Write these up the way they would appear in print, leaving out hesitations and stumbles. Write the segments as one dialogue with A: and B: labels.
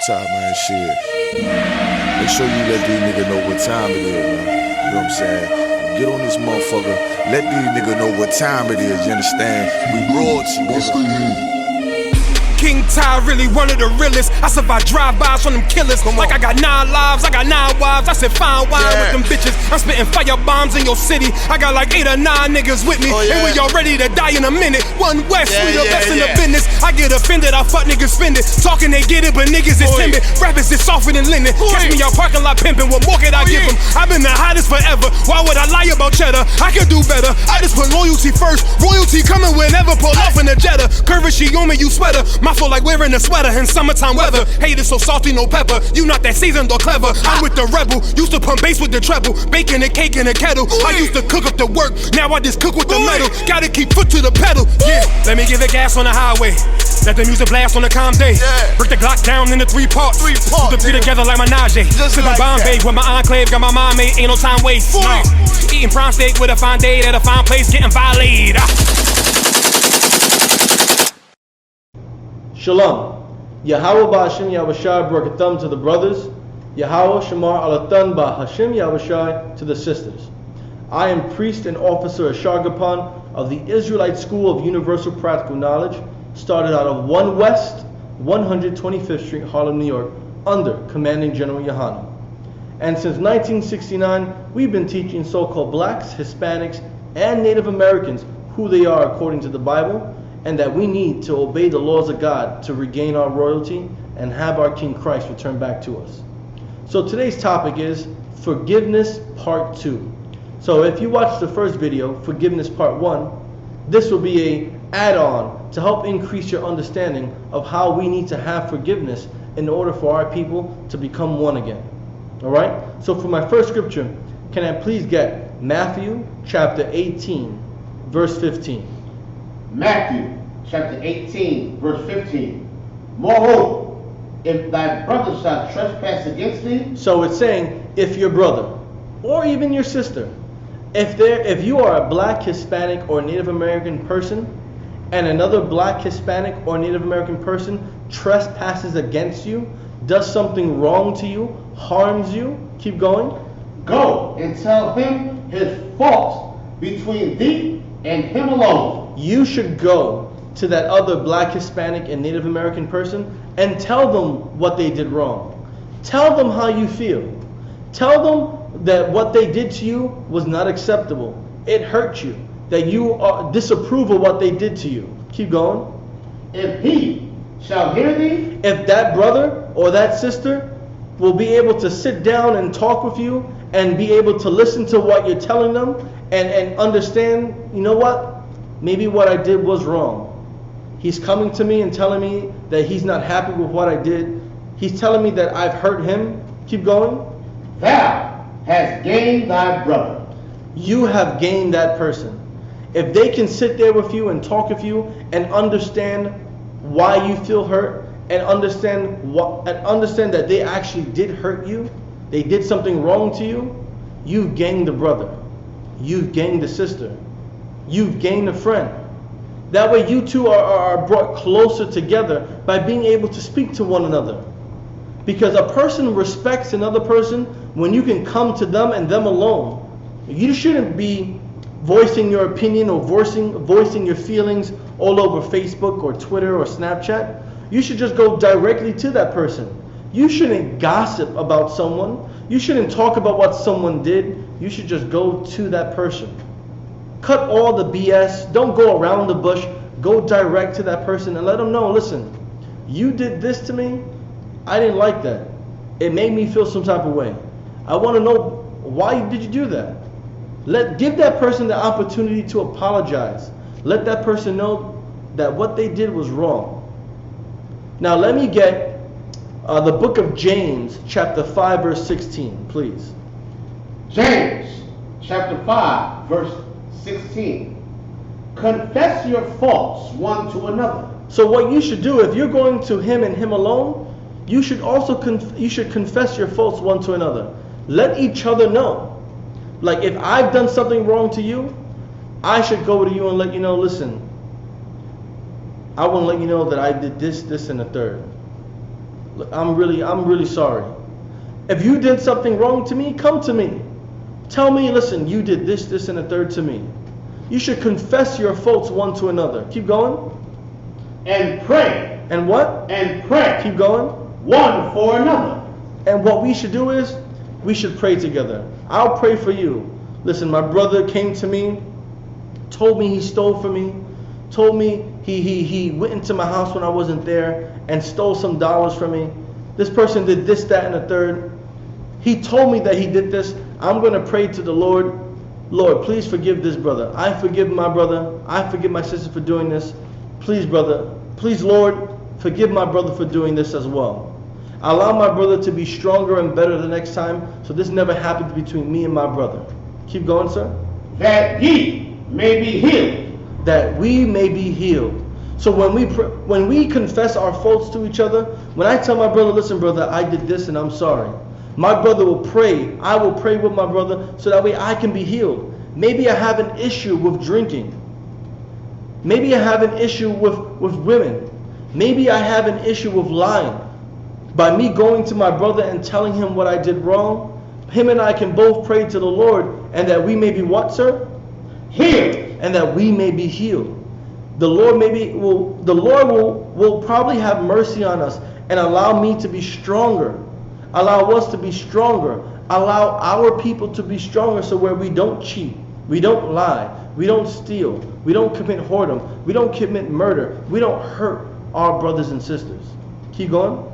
A: top, man, shit. Make sure you let these niggas know what time it is, man. You know what I'm saying? Get on this motherfucker. Let these niggas know what time it is, you understand? We royalty, nigga.
B: King Ty really one of the realest. I survived drive-bys from them killers. Like I got 9 lives, I got 9 wives. I said fine wine with them bitches. I'm spitting fire bombs in your city. I got like 8 or 9 niggas with me. And we all ready to die in a minute. One West, we the best in the business. I get offended, I fuck niggas spending. Talking they get it, but niggas is timid. Rappers is softer than linen. Catch me out parking lot pimping. What more could I give them? I've been the hottest forever. Why would I lie about cheddar? I could do better. I just put loyalty first. Royalty coming whenever. Pull off in the Jetta. Curvy, she on me, you sweater. My feel like wearing a sweater in summertime weather. Haters so salty, no pepper. You not that seasoned or clever. I'm with the rebel. Used to pump bass with the treble. Baking a cake in a kettle. I used to cook up the work. Now I just cook with the metal. Gotta keep foot to the pedal. Yeah, let me give it gas on the highway. Let the music blast on a calm day. Break the Glock down into 3 parts. Put the 3 together like my Najee. Sipping like Bombay with my enclave. Got my mind made. Ain't no time waste. No. Eating prime steak with a fine date at a fine place. Getting violated.
C: Shalom. Yahweh Ba'Hashem Yahushai brought a thumb to the brothers. Yahweh Shamar Alatan Ba'Hashem Yahushai to the sisters. I am priest and officer Ashagapan of the Israelite School of Universal Practical Knowledge, started out of 1 West, 125th Street, Harlem, New York, under Commanding General YAHANNA. And since 1969, we've been teaching so-called blacks, Hispanics, and Native Americans who they are according to the Bible, and that we need to obey the laws of God to regain our royalty and have our King Christ return back to us. So today's topic is Forgiveness Part 2. So if you watched the first video, Forgiveness Part 1, this will be an add-on to help increase your understanding of how we need to have forgiveness in order for our people to become one again. Alright? So for my first scripture, can I please get Matthew chapter 18, verse 15.
D: Matthew chapter 18, verse 15. Moreover, if thy brother shall trespass against thee.
C: So it's saying, if your brother, or even your sister, if you are a black, Hispanic, or Native American person, and another black, Hispanic, or Native American person trespasses against you, does something wrong to you, harms you, keep going.
D: Go and tell him his fault between thee and him alone.
C: You should go to that other black, Hispanic, and Native American person and tell them what they did wrong. Tell them how you feel. Tell them that what they did to you was not acceptable. It hurt you. That you disapprove of what they did to you. Keep going.
D: If he shall hear thee.
C: If that brother or that sister will be able to sit down and talk with you and be able to listen to what you're telling them and understand, you know what? Maybe what I did was wrong. He's coming to me and telling me that he's not happy with what I did. He's telling me that I've hurt him. Keep going.
D: Thou hast gained thy brother.
C: You have gained that person. If they can sit there with you and talk with you and understand why you feel hurt and understand that they actually did hurt you, they did something wrong to you, you've gained a brother. You've gained a sister. You've gained a friend. That way you two are brought closer together by being able to speak to one another. Because a person respects another person when you can come to them and them alone. You shouldn't be voicing your opinion or voicing your feelings all over Facebook or Twitter or Snapchat. You should just go directly to that person. You shouldn't gossip about someone. You shouldn't talk about what someone did. You should just go to that person. Cut all the BS. Don't go around the bush. Go direct to that person and let them know, listen, you did this to me. I didn't like that. It made me feel some type of way. I want to know, why did you do that? Give that person the opportunity to apologize. Let that person know that what they did was wrong. Now let me get the book of James, chapter 5, verse 16, please.
D: James, chapter 5, verse 16. Confess your faults one to another.
C: So what you should do, if you're going to him and him alone, you should also confess your faults one to another. Let each other know. Like if I've done something wrong to you, I should go to you and let you know, listen, I want to let you know that I did this, and the third. look, I'm really sorry. If you did something wrong to me, come to me. Tell me, listen, you did this, this, and the third to me. You should confess your faults one to another. Keep going.
D: And pray.
C: And what?
D: And pray.
C: Keep going.
D: One for another.
C: And what we should do is, we should pray together. I'll pray for you. Listen, my brother came to me, told me he stole from me, told me he went into my house when I wasn't there and stole some dollars from me. This person did this, that, and the third. He told me that he did this. I'm going to pray to the Lord. Lord, please forgive this brother. I forgive my brother. I forgive my sister for doing this. Please, brother. Please, Lord, forgive my brother for doing this as well. Allow my brother to be stronger and better the next time, so this never happens between me and my brother. Keep going, sir.
D: That ye may be healed.
C: That we may be healed. So when we confess our faults to each other, when I tell my brother, listen, brother, I did this and I'm sorry. My brother will pray. I will pray with my brother so that way I can be healed. Maybe I have an issue with drinking. Maybe I have an issue with women. Maybe I have an issue with lying. By me going to my brother and telling him what I did wrong, him and I can both pray to the Lord, and that we may be what, sir?
D: Healed.
C: And that we may be healed. The Lord will probably have mercy on us and allow me to be stronger. Allow us to be stronger. Allow our people to be stronger, so where we don't cheat, we don't lie, we don't steal, we don't commit whoredom, we don't commit murder, we don't hurt our brothers and sisters. Keep going.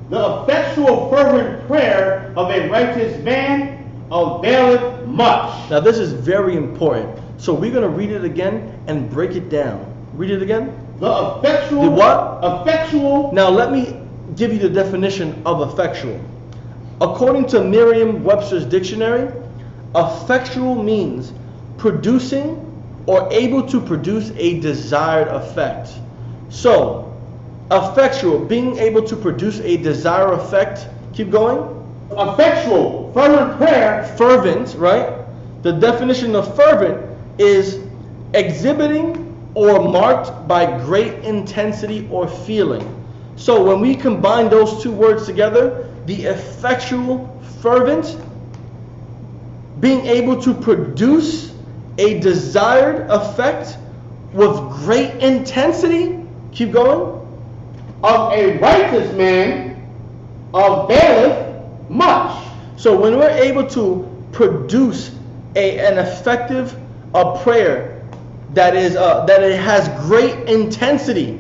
D: The effectual fervent prayer of a righteous man availeth much.
C: Now this is very important. So we're going to read it again and break it down. Read it again.
D: The effectual.
C: The what?
D: Effectual.
C: Now let me give you the definition of effectual. According to Merriam-Webster's dictionary, effectual means producing or able to produce a desired effect. So, effectual, being able to produce a desired effect. Keep going.
D: Effectual, fervent prayer.
C: Fervent, right? The definition of fervent is exhibiting or marked by great intensity or feeling. So when we combine those two words together, the effectual, fervent, being able to produce a desired effect with great intensity, keep going,
D: of a righteous man availeth much.
C: So when we're able to produce an effective prayer that it has great intensity,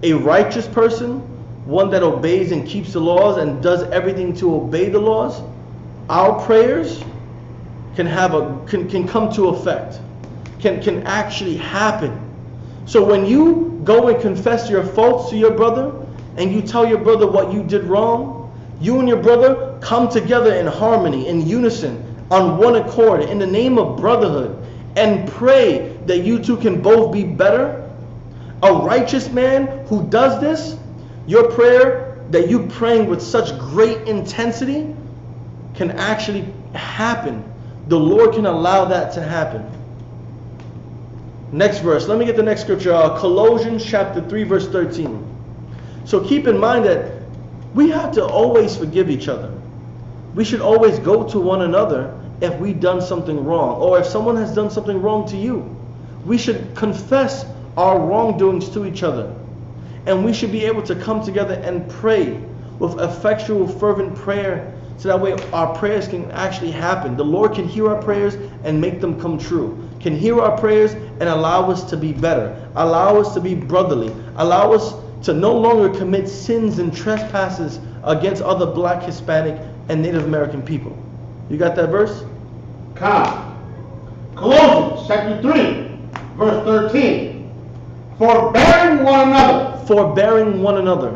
C: a righteous person, one that obeys and keeps the laws and does everything to obey the laws, our prayers can come to effect, can actually happen. So when you go and confess your faults to your brother and you tell your brother what you did wrong, you and your brother come together in harmony, in unison, on one accord, in the name of brotherhood, and pray that you two can both be better. A righteous man who does this, your prayer that you praying with such great intensity can actually happen. The Lord can allow that to happen. Next verse. Let me get the next scripture. Colossians chapter 3 verse 13. So keep in mind that we have to always forgive each other. We should always go to one another if we've done something wrong, or if someone has done something wrong to you. We should confess our wrongdoings to each other. And we should be able to come together and pray with effectual, fervent prayer, so that way our prayers can actually happen. The Lord can hear our prayers and make them come true. Can hear our prayers and allow us to be better. Allow us to be brotherly. Allow us to no longer commit sins and trespasses against other Black, Hispanic, and Native American people. You got that verse?
D: Colossians chapter 3, verse 13. Forbearing one another.
C: Forbearing one another.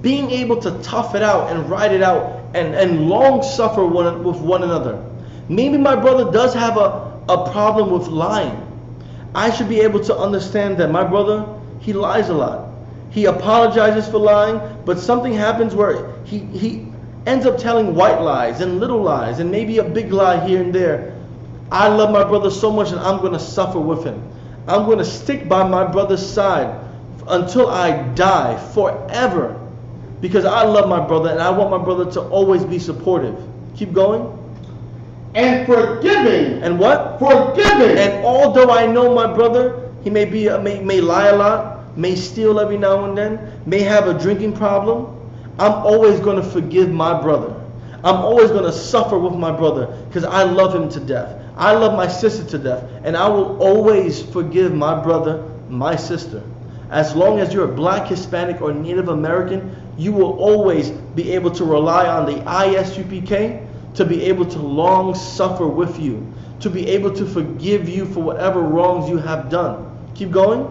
C: Being able to tough it out and ride it out and long suffer with one another. Maybe my brother does have a problem with lying. I should be able to understand that my brother, he lies a lot. He apologizes for lying, but something happens where he ends up telling white lies and little lies and maybe a big lie here and there. I love my brother so much and I'm going to suffer with him. I'm going to stick by my brother's side until I die forever. because I love my brother and I want my brother to always be supportive. Keep going.
D: And forgiving.
C: And what?
D: Forgiving.
C: And although I know my brother, he may lie a lot, may steal every now and then, may have a drinking problem, I'm always going to forgive my brother. I'm always going to suffer with my brother because I love him to death. I love my sister to death, and I will always forgive my brother, my sister. As long as you're black, Hispanic, or Native American, you will always be able to rely on the I.S.U.P.K. to be able to long suffer with you, to be able to forgive you for whatever wrongs you have done. Keep going.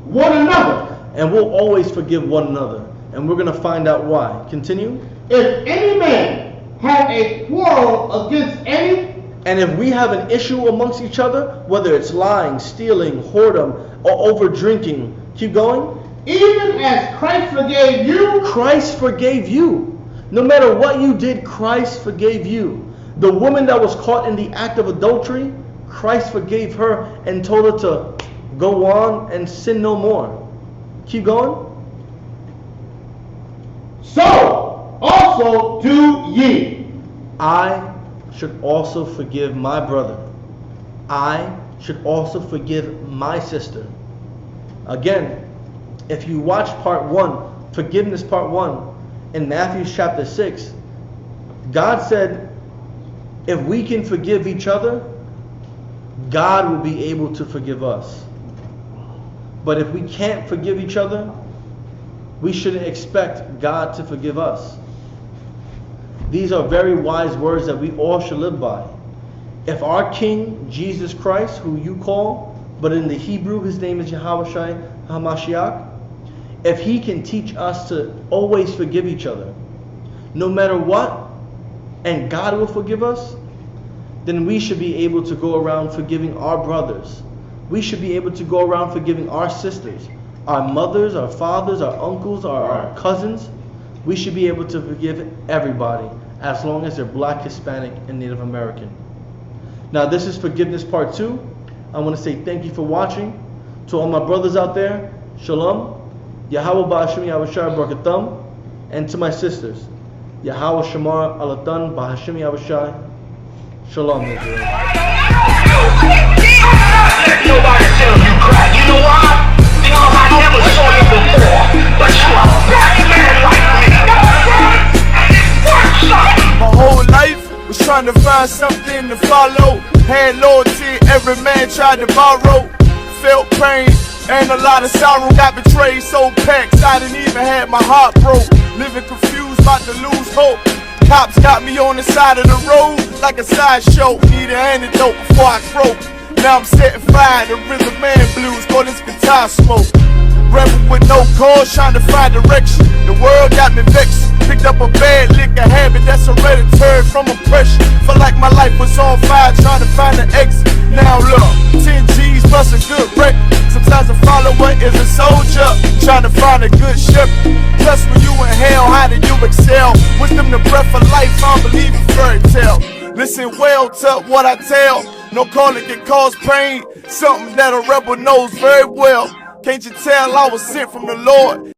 D: One another.
C: And we'll always forgive one another. And we're going to find out why. Continue.
D: If any man have a quarrel against any,
C: and if we have an issue amongst each other, whether it's lying, stealing, whoredom, or over drinking, keep going.
D: Even as Christ forgave you.
C: Christ forgave you. No matter what you did, Christ forgave you. The woman that was caught in the act of adultery, Christ forgave her and told her to go on and sin no more. Keep going.
D: So also do ye.
C: I should also forgive my brother. I should also forgive my sister. Again, if you watch part 1, forgiveness part 1, in Matthew chapter 6, God said, if we can forgive each other, God will be able to forgive us. But if we can't forgive each other, we shouldn't expect God to forgive us. These are very wise words that we all should live by. If our King, Jesus Christ, who you call, but in the Hebrew his name is Yahawashi HaMashiach, if he can teach us to always forgive each other, no matter what, and God will forgive us, then we should be able to go around forgiving our brothers. We should be able to go around forgiving our sisters, our mothers, our fathers, our uncles, our cousins. We should be able to forgive everybody as long as they're black, Hispanic, and Native American. Now this is forgiveness part 2. I want to say thank you for watching. To all my brothers out there, Shalom. Yahweh Ba'ashim Yahushai Barakatam. And to my sisters, Yahweh Shamar Alatan Ba'ashim Yahushai. Shalom, Israel.
E: Let nobody tell you cry. You know why? Because I never saw you before. But you are a black man like me.
F: My whole life was trying to find something to follow. Had loyalty, every man tried to borrow. Felt pain and a lot of sorrow. Got betrayed, sold packs, I didn't even have my heart broke. Living confused, about to lose hope. Cops got me on the side of the road like a sideshow. Need an antidote before I croak. Now I'm setting fire to rhythm man blues, call this guitar smoke. Rebel with no cause, trying to find direction. The world got me vexed. Picked up a bad liquor habit that's hereditary from oppression. Felt like my life was on fire, trying to find an exit. Now look, 10 G's plus a good wreck. Sometimes a follower is a soldier, trying to find a good ship. Plus when you in hell, how do you excel? Wisdom the breath of life, I don't believe in fairy tale. Listen well to what I tell. No calling can cause pain, something that a rebel knows very well. Can't you tell I was sent from the Lord?